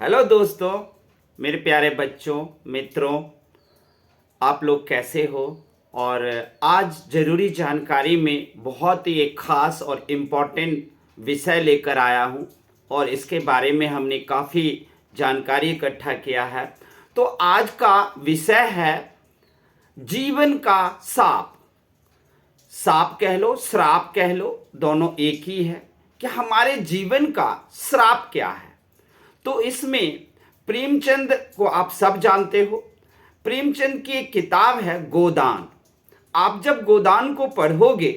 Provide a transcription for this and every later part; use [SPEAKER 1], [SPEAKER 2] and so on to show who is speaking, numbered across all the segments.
[SPEAKER 1] Hello दोस्तों, मेरे प्यारे बच्चों, मित्रों, आप लोग कैसे हो। और आज ज़रूरी जानकारी में बहुत ही एक ख़ास और इम्पॉर्टेंट विषय लेकर आया हूँ और इसके बारे में हमने काफ़ी जानकारी इकट्ठा किया है। तो आज का विषय है जीवन का साप। साप कह लो, श्राप कह लो, दोनों एक ही है कि हमारे जीवन का श्राप क्या है। तो इसमें प्रेमचंद को आप सब जानते हो। प्रेमचंद की एक किताब है गोदान। आप जब गोदान को पढ़ोगे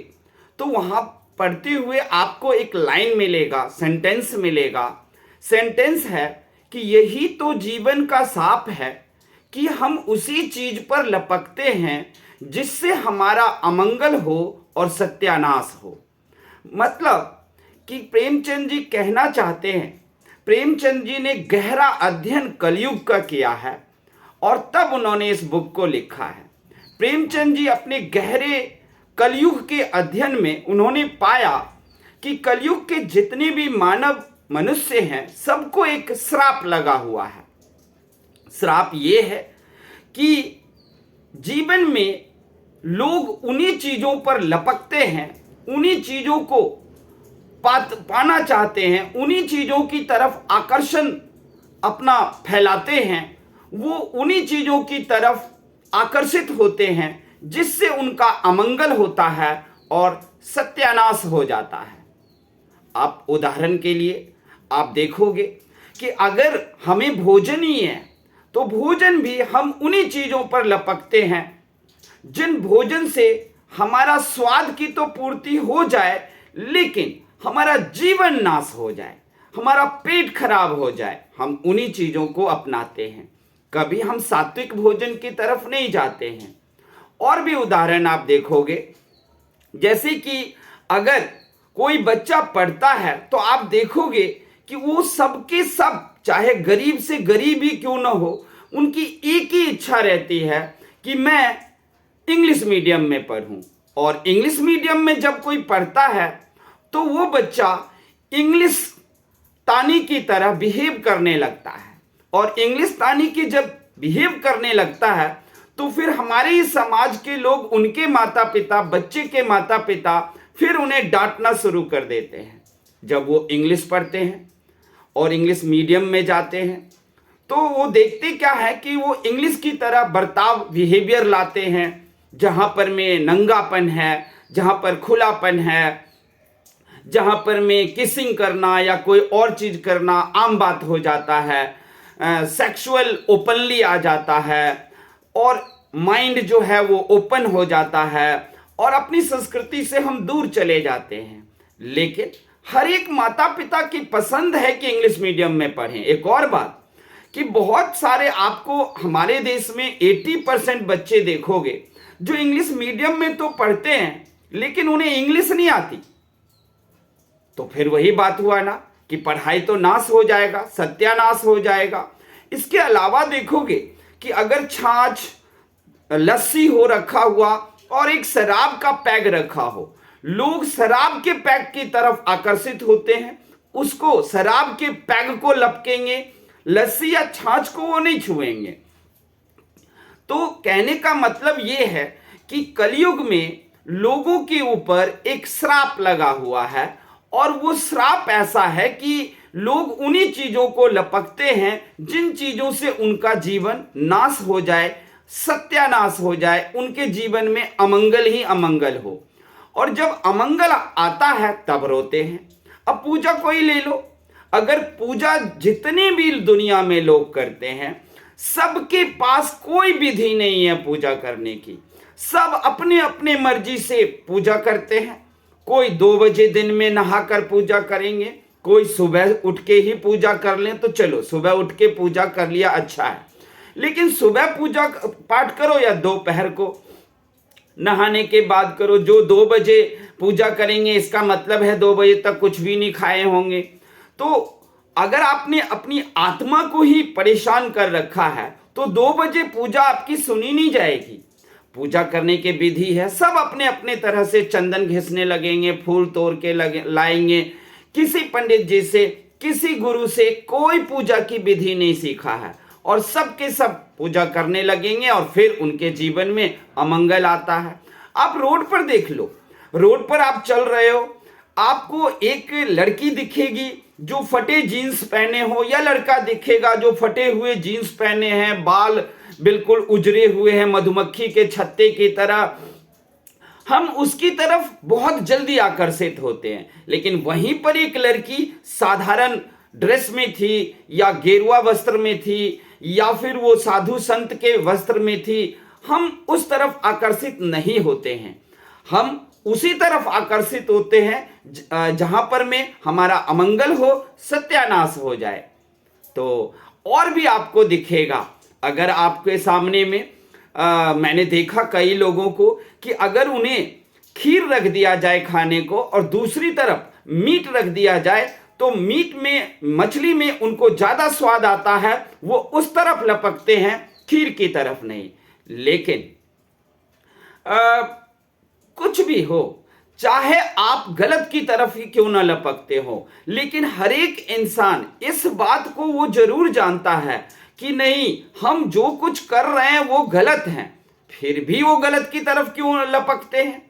[SPEAKER 1] तो वहाँ पढ़ते हुए आपको एक लाइन मिलेगा, सेंटेंस मिलेगा। सेंटेंस है कि यही तो जीवन का साप है कि हम उसी चीज पर लपकते हैं जिससे हमारा अमंगल हो और सत्यानाश हो। मतलब कि प्रेमचंद जी कहना चाहते हैं, प्रेमचंद जी ने गहरा अध्ययन कलयुग का किया है और तब उन्होंने इस बुक को लिखा है। प्रेमचंद जी अपने गहरे कलयुग के अध्ययन में उन्होंने पाया कि कलयुग के जितने भी मानव मनुष्य हैं सबको एक श्राप लगा हुआ है। श्राप ये है कि जीवन में लोग उन्हीं चीजों पर लपकते हैं, उन्हीं चीजों को पाना चाहते हैं, उन्हीं चीजों की तरफ आकर्षण अपना फैलाते हैं, वो उन्हीं चीजों की तरफ आकर्षित होते हैं जिससे उनका अमंगल होता है और सत्यानाश हो जाता है। आप उदाहरण के लिए आप देखोगे कि अगर हमें भोजन ही है तो भोजन भी हम उन्हीं चीजों पर लपकते हैं जिन भोजन से हमारा स्वाद की तो पूर्ति हो जाए लेकिन हमारा जीवन नाश हो जाए, हमारा पेट खराब हो जाए, हम उन्हीं चीजों को अपनाते हैं। कभी हम सात्विक भोजन की तरफ नहीं जाते हैं। और भी उदाहरण आप देखोगे, जैसे कि अगर कोई बच्चा पढ़ता है तो आप देखोगे कि वो सबके सब चाहे गरीब से गरीब ही क्यों ना हो, उनकी एक ही इच्छा रहती है कि मैं इंग्लिश मीडियम में पढ़ूं। और इंग्लिश मीडियम में जब कोई पढ़ता है तो वो बच्चा इंग्लिश तानी की तरह बिहेव करने लगता है। और इंग्लिश तानी की जब बिहेव करने लगता है तो फिर हमारे ही समाज के लोग, उनके माता पिता, बच्चे के माता पिता फिर उन्हें डांटना शुरू कर देते हैं। जब वो इंग्लिश पढ़ते हैं और इंग्लिश मीडियम में जाते हैं तो वो देखते क्या है कि वो इंग्लिश की तरह बर्ताव, बिहेवियर लाते हैं, जहाँ पर में नंगापन है, जहाँ पर खुलापन है, जहाँ पर में किसिंग करना या कोई और चीज करना आम बात हो जाता है, सेक्सुअल ओपनली आ जाता है और माइंड जो है वो ओपन हो जाता है और अपनी संस्कृति से हम दूर चले जाते हैं। लेकिन हर एक माता पिता की पसंद है कि इंग्लिश मीडियम में पढ़ें। एक और बात कि बहुत सारे आपको हमारे देश में 80% बच्चे देखोगे जो इंग्लिश मीडियम में तो पढ़ते हैं लेकिन उन्हें इंग्लिश नहीं आती। तो फिर वही बात हुआ ना कि पढ़ाई तो नाश हो जाएगा, सत्यानाश हो जाएगा। इसके अलावा देखोगे कि अगर छाछ, लस्सी हो रखा हुआ और एक शराब का पैग रखा हो, लोग शराब के पैग की तरफ आकर्षित होते हैं, उसको शराब के पैग को लपकेंगे, लस्सी या छाछ को वो नहीं छुएंगे। तो कहने का मतलब ये है कि कलयुग में लोगों के ऊपर एक श्राप लगा हुआ है और वो श्राप ऐसा है कि लोग उन्हीं चीजों को लपकते हैं जिन चीजों से उनका जीवन नाश हो जाए, सत्यानाश हो जाए, उनके जीवन में अमंगल ही अमंगल हो। और जब अमंगल आता है तब रोते हैं। अब पूजा को ही ले लो, अगर पूजा जितने भी दुनिया में लोग करते हैं सबके पास कोई विधि नहीं है पूजा करने की, सब अपने अपने मर्जी से पूजा करते हैं। कोई 2 बजे दिन में नहाकर पूजा करेंगे, कोई सुबह उठ के ही पूजा कर लें तो चलो सुबह उठ के पूजा कर लिया अच्छा है, लेकिन सुबह पूजा पाठ करो या दोपहर को नहाने के बाद करो। जो 2 बजे पूजा करेंगे इसका मतलब है 2 बजे तक कुछ भी नहीं खाए होंगे। तो अगर आपने अपनी आत्मा को ही परेशान कर रखा है तो 2 बजे पूजा आपकी सुनी नहीं जाएगी। पूजा करने के विधि है, सब अपने अपने तरह से चंदन घिसने लगेंगे, फूल तोड़ के लाएंगे, किसी पंडित जी से किसी गुरु से कोई पूजा की विधि नहीं सीखा है और सब के सब पूजा करने लगेंगे और फिर उनके जीवन में अमंगल आता है। आप रोड पर देख लो, रोड पर आप चल रहे हो, आपको एक लड़की दिखेगी जो फटे जीन्स पहने हो, या लड़का दिखेगा जो फटे हुए जीन्स पहने हैं, बाल बिल्कुल उजरे हुए हैं मधुमक्खी के छत्ते की तरह, हम उसकी तरफ बहुत जल्दी आकर्षित होते हैं। लेकिन वहीं पर एक लड़की साधारण ड्रेस में थी, या गेरुआ वस्त्र में थी, या फिर वो साधु संत के वस्त्र में थी, हम उस तरफ आकर्षित नहीं होते हैं। हम उसी तरफ आकर्षित होते हैं जहां पर में हमारा अमंगल हो, सत्यानाश हो जाए। तो और भी आपको दिखेगा, अगर आपके सामने में मैंने देखा कई लोगों को कि अगर उन्हें खीर रख दिया जाए खाने को और दूसरी तरफ मीट रख दिया जाए, तो मीट में, मछली में उनको ज्यादा स्वाद आता है, वो उस तरफ लपकते हैं, खीर की तरफ नहीं। लेकिन कुछ भी हो, चाहे आप गलत की तरफ ही क्यों ना लपकते हो, लेकिन हर एक इंसान इस बात को वो जरूर जानता है कि नहीं, हम जो कुछ कर रहे हैं वो गलत है, फिर भी वो गलत की तरफ क्यों लपकते हैं।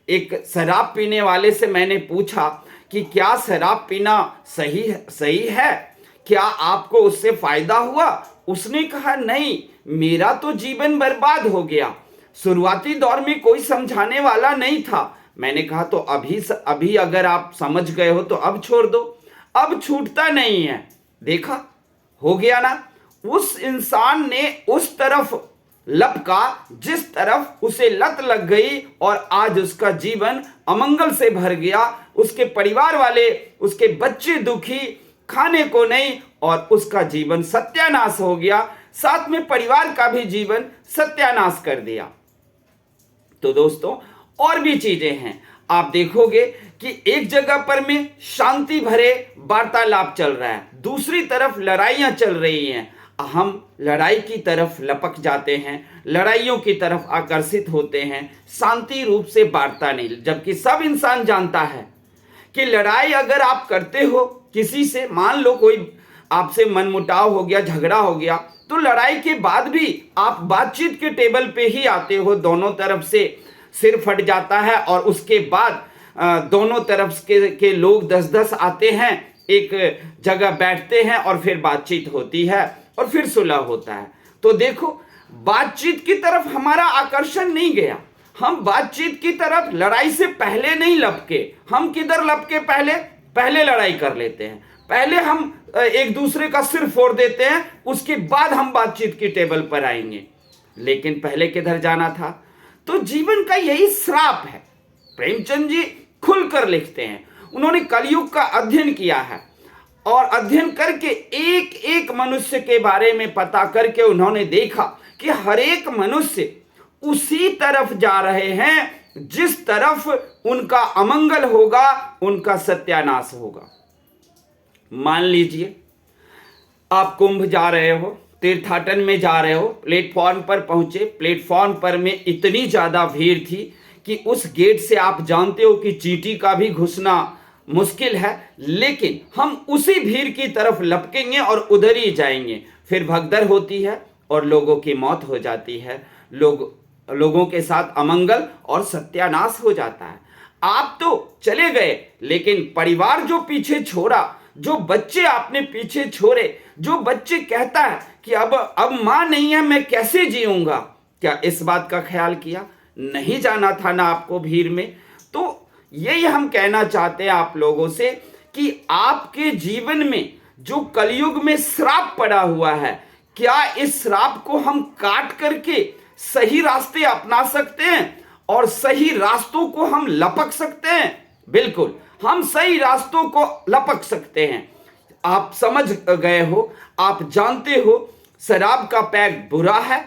[SPEAKER 1] एक शराब पीने वाले से मैंने पूछा कि क्या शराब पीना सही है, क्या आपको उससे फायदा हुआ? उसने कहा नहीं, मेरा तो जीवन बर्बाद हो गया, शुरुआती दौर में कोई समझाने वाला नहीं था। मैंने कहा तो अभी अगर आप समझ गए हो तो अब छोड़ दो, अब छूटता नहीं है। देखा, हो गया ना, उस इंसान ने उस तरफ लपका जिस तरफ उसे लत लग गई, और आज उसका जीवन अमंगल से भर गया, उसके परिवार वाले, उसके बच्चे दुखी, खाने को नहीं, और उसका जीवन सत्यानाश हो गया, साथ में परिवार का भी जीवन सत्यानाश कर दिया। तो दोस्तों, और भी चीजें हैं। आप देखोगे कि एक जगह पर में शांति भरे वार्तालाप चल रहा है, दूसरी तरफ लड़ाइयां चल रही हैं, हम लड़ाई की तरफ लपक जाते हैं, लड़ाइयों की तरफ आकर्षित होते हैं, शांति रूप से वार्ता नहीं। जबकि सब इंसान जानता है कि लड़ाई अगर आप करते हो किसी से, मान लो कोई आपसे मनमुटाव हो गया, झगड़ा हो गया, तो लड़ाई के बाद भी आप बातचीत के टेबल पे ही आते हो, दोनों तरफ से सिर फट जाता है और उसके बाद दोनों तरफ के लोग 10-10 आते हैं, एक जगह बैठते हैं और फिर बातचीत होती है और फिर सुलह होता है। तो देखो, बातचीत की तरफ हमारा आकर्षण नहीं गया, हम बातचीत की तरफ लड़ाई से पहले नहीं लपके। हम किधर लपके? पहले लड़ाई कर लेते हैं, पहले हम एक दूसरे का सिर फोड़ देते हैं, उसके बाद हम बातचीत की टेबल पर आएंगे। लेकिन पहले किधर जाना था? तो जीवन का यही श्राप है। प्रेमचंद जी खुलकर लिखते हैं, उन्होंने कलयुग का अध्ययन किया है और अध्ययन करके एक एक मनुष्य के बारे में पता करके उन्होंने देखा कि हर एक मनुष्य उसी तरफ जा रहे हैं जिस तरफ उनका अमंगल होगा, उनका सत्यानाश होगा। मान लीजिए आप कुंभ जा रहे हो, तीर्थाटन में जा रहे हो, प्लेटफॉर्म पर पहुंचे, प्लेटफॉर्म पर में इतनी ज्यादा भीड़ थी कि उस गेट से आप जानते हो कि चींटी का भी घुसना मुश्किल है, लेकिन हम उसी भीड़ की तरफ लपकेंगे और उधर ही जाएंगे। फिर भगदड़ होती है और लोगों की मौत हो जाती है, लोगों के साथ अमंगल और सत्यानाश हो जाता है। आप तो चले गए, लेकिन परिवार जो पीछे छोड़ा, जो बच्चे आपने पीछे छोड़े, जो बच्चे कहता है कि अब मां नहीं है, मैं कैसे जीऊंगा, क्या इस बात का ख्याल किया? नहीं जाना था ना आपको भीड़ में। तो यही हम कहना चाहते हैं आप लोगों से कि आपके जीवन में जो कलयुग में श्राप पड़ा हुआ है, क्या इस श्राप को हम काट करके सही रास्ते अपना सकते हैं और सही रास्तों को हम लपक सकते हैं? बिल्कुल, हम सही रास्तों को लपक सकते हैं। आप समझ गए हो, आप जानते हो शराब का पैक बुरा है,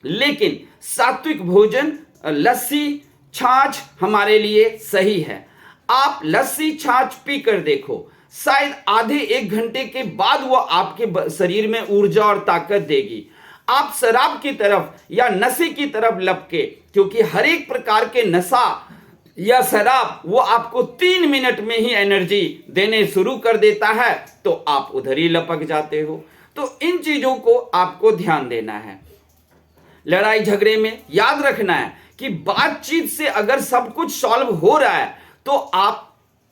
[SPEAKER 1] लेकिन सात्विक भोजन, लस्सी, छाछ हमारे लिए सही है। आप लस्सी छाछ पीकर देखो, शायद आधे 1 घंटे के बाद वो आपके शरीर में ऊर्जा और ताकत देगी। आप शराब की तरफ या नशे की तरफ लपके, क्योंकि हर एक प्रकार के नशा या शराब वो आपको 3 मिनट में ही एनर्जी देने शुरू कर देता है, तो आप उधर ही लपक जाते हो। तो इन चीजों को आपको ध्यान देना है। लड़ाई झगड़े में याद रखना है कि बातचीत से अगर सब कुछ सॉल्व हो रहा है तो आप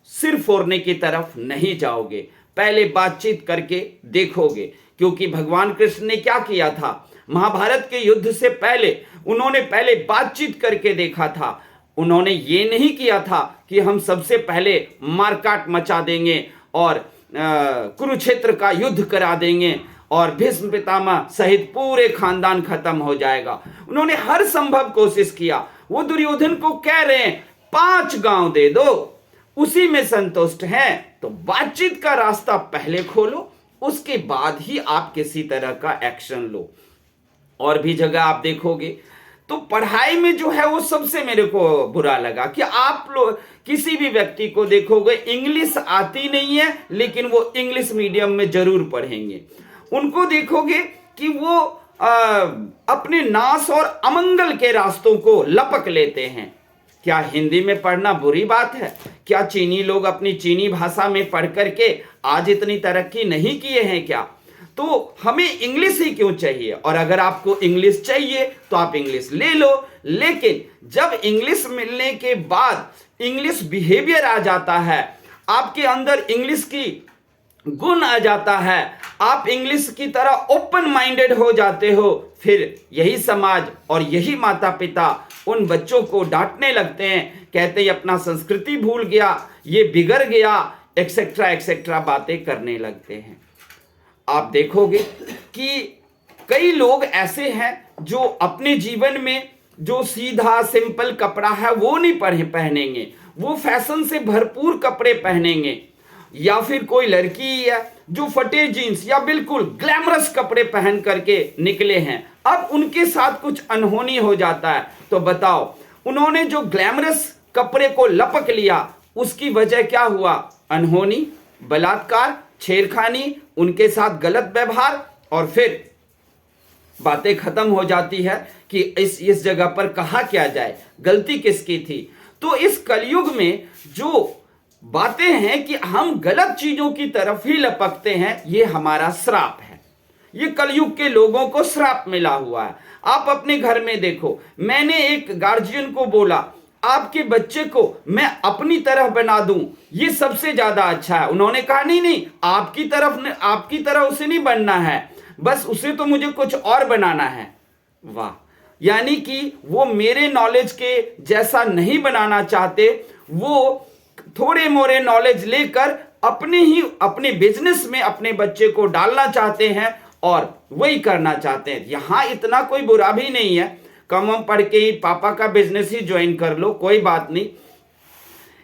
[SPEAKER 1] सिर फोड़ने की तरफ नहीं जाओगे, पहले बातचीत करके देखोगे। क्योंकि भगवान कृष्ण ने क्या किया था, महाभारत के युद्ध से पहले उन्होंने पहले बातचीत करके देखा था। उन्होंने ये नहीं किया था कि हम सबसे पहले मारकाट मचा देंगे और कुरुक्षेत्र का युद्ध करा देंगे और भीष्म पितामह सहित पूरे खानदान खत्म हो जाएगा। उन्होंने हर संभव कोशिश किया। वो दुर्योधन को कह रहे हैं 5 गांव दे दो, उसी में संतुष्ट हैं। तो बातचीत का रास्ता पहले खोलो, उसके बाद ही आप किसी तरह का एक्शन लो। और भी जगह आप देखोगे तो पढ़ाई में जो है वो सबसे मेरे को बुरा लगा कि आप लोग किसी भी व्यक्ति को देखोगे इंग्लिश आती नहीं है, लेकिन वो इंग्लिश मीडियम में जरूर पढ़ेंगे। उनको देखोगे कि वो अपने नाश और अमंगल के रास्तों को लपक लेते हैं। क्या हिंदी में पढ़ना बुरी बात है? क्या चीनी लोग अपनी चीनी भाषा में पढ़ करके आज इतनी तरक्की नहीं किए हैं क्या? तो हमें इंग्लिश ही क्यों चाहिए? और अगर आपको इंग्लिश चाहिए तो आप इंग्लिश ले लो, लेकिन जब इंग्लिश मिलने के बाद इंग्लिश बिहेवियर आ जाता है, आपके अंदर इंग्लिश की गुण आ जाता है, आप इंग्लिश की तरह ओपन माइंडेड हो जाते हो, फिर यही समाज और यही माता पिता उन बच्चों को डांटने लगते हैं, कहते हैं अपना संस्कृति भूल गया, ये बिगड़ गया, एक्सेट्रा एक्सेट्रा बातें करने लगते हैं। आप देखोगे कि कई लोग ऐसे हैं जो अपने जीवन में जो सीधा सिंपल कपड़ा है वो नहीं पहनेंगे, वो फैशन से भरपूर कपड़े पहनेंगे। या फिर कोई लड़की है जो फटे जीन्स या बिल्कुल ग्लैमरस कपड़े पहन करके निकले हैं, अब उनके साथ कुछ अनहोनी हो जाता है तो बताओ, उन्होंने जो ग्लैमरस कपड़े को लपक लिया उसकी वजह क्या हुआ? अनहोनी, बलात्कार, छेड़खानी, उनके साथ गलत व्यवहार, और फिर बातें खत्म हो जाती है कि इस जगह पर कहा क्या जाए, गलती किसकी थी। तो इस कलयुग में जो बातें हैं कि हम गलत चीजों की तरफ ही लपकते हैं, ये हमारा श्राप है। ये कलयुग के लोगों को श्राप मिला हुआ है। आप अपने घर में देखो, मैंने एक गार्जियन को बोला आपके बच्चे को मैं अपनी तरह बना दूं, ये सबसे ज्यादा अच्छा है। उन्होंने कहा नहीं, आपकी तरह उसे नहीं बनना है, बस उसे तो मुझे कुछ और बनाना है। वाह, यानी कि वो मेरे नॉलेज के जैसा नहीं बनाना चाहते, वो थोड़े मोरे नॉलेज लेकर अपने बिजनेस में अपने बच्चे को डालना चाहते हैं और वही करना चाहते हैं। यहां इतना कोई बुरा भी नहीं है, कम पढ़ के ही पापा का बिजनेस ही ज्वाइन कर लो, कोई बात नहीं।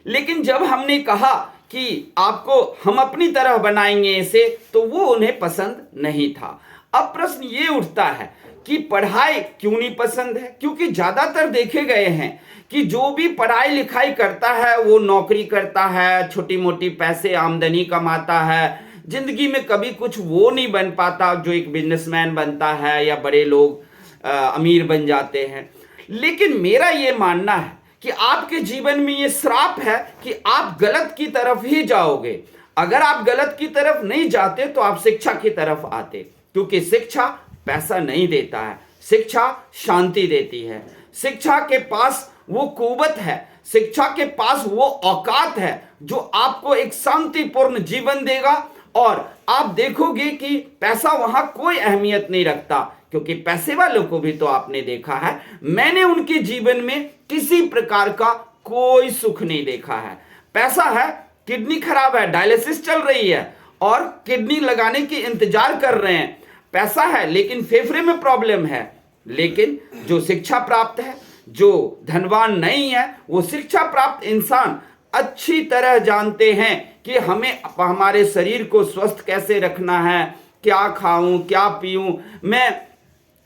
[SPEAKER 1] लेकिन जब हमने कहा कि आपको हम अपनी तरह बनाएंगे इसे, तो वो उन्हें पसंद नहीं था। अब प्रश्न ये उठता है कि पढ़ाई क्यों नहीं पसंद है? क्योंकि ज्यादातर देखे गए हैं कि जो भी पढ़ाई लिखाई करता है वो नौकरी करता है, छोटी मोटी पैसे आमदनी कमाता है, जिंदगी में कभी कुछ वो नहीं बन पाता जो एक बिजनेसमैन बनता है या बड़े लोग अमीर बन जाते हैं। लेकिन मेरा ये मानना है कि आपके जीवन में ये श्राप है कि आप गलत की तरफ ही जाओगे। अगर आप गलत की तरफ नहीं जाते तो आप शिक्षा की तरफ आते, क्योंकि शिक्षा पैसा नहीं देता है, शिक्षा शांति देती है। शिक्षा के पास वो कुव्वत है, शिक्षा के पास वो औकात है जो आपको एक शांतिपूर्ण जीवन देगा। और आप देखोगे कि पैसा वहां कोई अहमियत नहीं रखता, क्योंकि पैसे वालों को भी तो आपने देखा है, मैंने उनके जीवन में किसी प्रकार का कोई सुख नहीं देखा है। पैसा है, किडनी खराब है, डायलिसिस चल रही है और किडनी लगाने की इंतजार कर रहे हैं। पैसा है लेकिन फेफड़े में प्रॉब्लम है। लेकिन जो शिक्षा प्राप्त है, जो धनवान नहीं है, वो शिक्षा प्राप्त इंसान अच्छी तरह जानते हैं कि हमें हमारे शरीर को स्वस्थ कैसे रखना है, क्या खाऊं, क्या पीऊं, मैं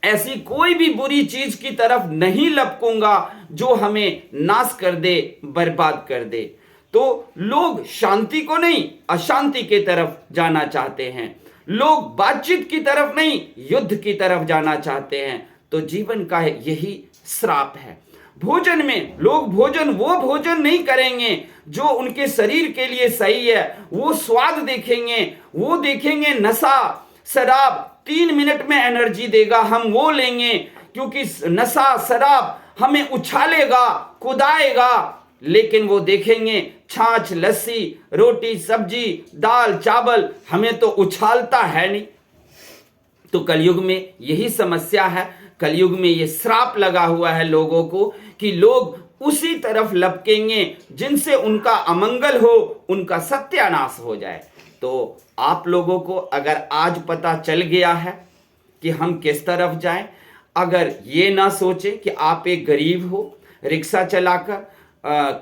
[SPEAKER 1] ऐसी कोई भी बुरी चीज की तरफ नहीं लपकूंगा जो हमें नाश कर दे, बर्बाद कर दे। तो लोग शांति को नहीं, अशांति की तरफ जाना चाहते हैं। लोग बातचीत की तरफ नहीं, युद्ध की तरफ जाना चाहते हैं। तो जीवन का यही श्राप है। भोजन में लोग वो भोजन नहीं करेंगे जो उनके शरीर के लिए सही है। वो स्वाद देखेंगे, वो देखेंगे नशा शराब 3 मिनट में एनर्जी देगा, हम वो लेंगे क्योंकि नशा शराब हमें उछालेगा, कुदाएगा। लेकिन वो देखेंगे छाछ लस्सी रोटी सब्जी दाल चावल हमें तो उछालता है नहीं। तो कलयुग में यही समस्या है, कलयुग में ये श्राप लगा हुआ है लोगों को कि लोग उसी तरफ लपकेंगे जिनसे उनका अमंगल हो, उनका सत्यानाश हो जाए। तो आप लोगों को अगर आज पता चल गया है कि हम किस तरफ जाएं, अगर ये ना सोचे कि आप एक गरीब हो, रिक्शा चलाकर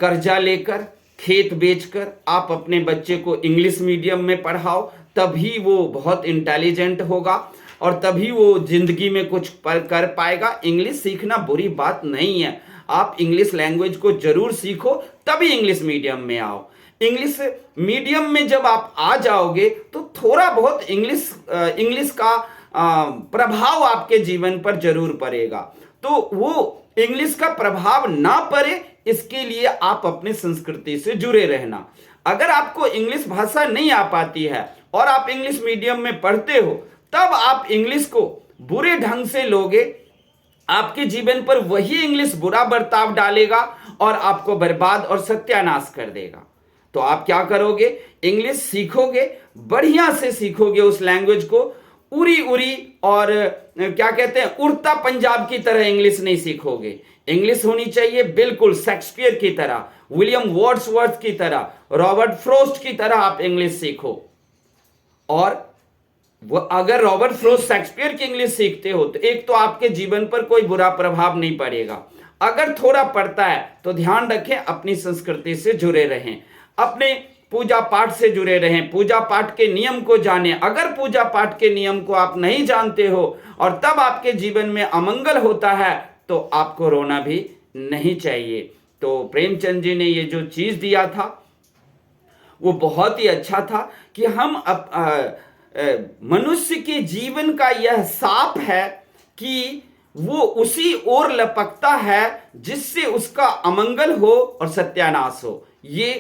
[SPEAKER 1] कर्जा लेकर खेत बेचकर आप अपने बच्चे को इंग्लिश मीडियम में पढ़ाओ, तभी वो बहुत इंटेलिजेंट होगा और तभी वो जिंदगी में कुछ कर पाएगा। इंग्लिश सीखना बुरी बात नहीं है, आप इंग्लिश लैंग्वेज को जरूर सीखो, तभी इंग्लिश मीडियम में आओ। इंग्लिश मीडियम में जब आप आ जाओगे तो थोड़ा बहुत इंग्लिश का प्रभाव आपके जीवन पर जरूर पड़ेगा। तो वो इंग्लिश का प्रभाव ना पड़े इसके लिए आप अपनी संस्कृति से जुड़े रहना। अगर आपको इंग्लिश भाषा नहीं आ पाती है और आप इंग्लिश मीडियम में पढ़ते हो, तब आप इंग्लिश को बुरे ढंग से लोगे, आपके जीवन पर वही इंग्लिश बुरा बर्ताव डालेगा और आपको बर्बाद और सत्यानाश कर देगा। तो आप क्या करोगे, इंग्लिश सीखोगे, बढ़िया से सीखोगे उस लैंग्वेज को, उरी उरी और क्या कहते हैं उड़ता पंजाब की तरह इंग्लिश नहीं सीखोगे। इंग्लिश होनी चाहिए बिल्कुल शेक्सपियर की तरह, विलियम वर्ड्सवर्थ की तरह, रॉबर्ट फ्रोस्ट की तरह आप इंग्लिश सीखो। और वो अगर रॉबर्ट फ्रोस्ट शेक्सपियर की इंग्लिश सीखते हो तो एक तो आपके जीवन पर कोई बुरा प्रभाव नहीं पड़ेगा। अगर थोड़ा पड़ता है तो ध्यान रखें, अपनी संस्कृति से जुड़े रहें, अपने पूजा पाठ से जुड़े रहें, पूजा पाठ के नियम को जानें। अगर पूजा पाठ के नियम को आप नहीं जानते हो और तब आपके जीवन में अमंगल होता है तो आपको रोना भी नहीं चाहिए। तो प्रेमचंद जी ने ये जो चीज दिया था वो बहुत ही अच्छा था कि हम मनुष्य के जीवन का यह साप है कि वो उसी ओर लपकता है जिससे उसका अमंगल हो और सत्यानाश हो। ये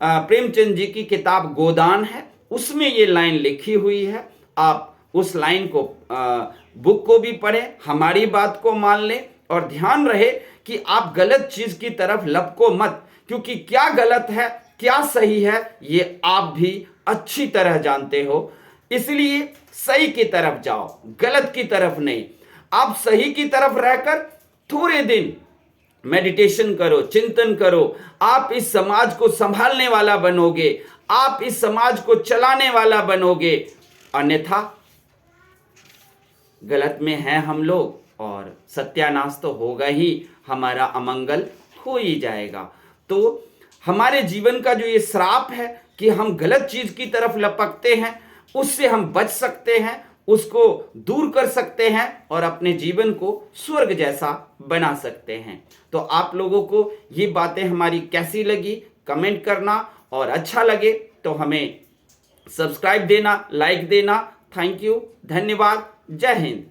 [SPEAKER 1] प्रेमचंद जी की किताब गोदान है, उसमें ये लाइन लिखी हुई है। आप उस लाइन को बुक को भी पढ़ें, हमारी बात को मान लें और ध्यान रहे कि आप गलत चीज की तरफ लपको मत, क्योंकि क्या गलत है क्या सही है ये आप भी अच्छी तरह जानते हो। इसलिए सही की तरफ जाओ, गलत की तरफ नहीं। आप सही की तरफ रहकर थोड़े दिन मेडिटेशन करो, चिंतन करो, आप इस समाज को संभालने वाला बनोगे, आप इस समाज को चलाने वाला बनोगे। अन्यथा गलत में हैं हम लोग और सत्यानाश तो होगा ही, हमारा अमंगल हो ही जाएगा। तो हमारे जीवन का जो ये श्राप है कि हम गलत चीज की तरफ लपकते हैं, उससे हम बच सकते हैं, उसको दूर कर सकते हैं और अपने जीवन को स्वर्ग जैसा बना सकते हैं। तो आप लोगों को ये बातें हमारी कैसी लगी कमेंट करना, और अच्छा लगे तो हमें सब्सक्राइब देना, लाइक देना। थैंक यू, धन्यवाद, जय हिंद।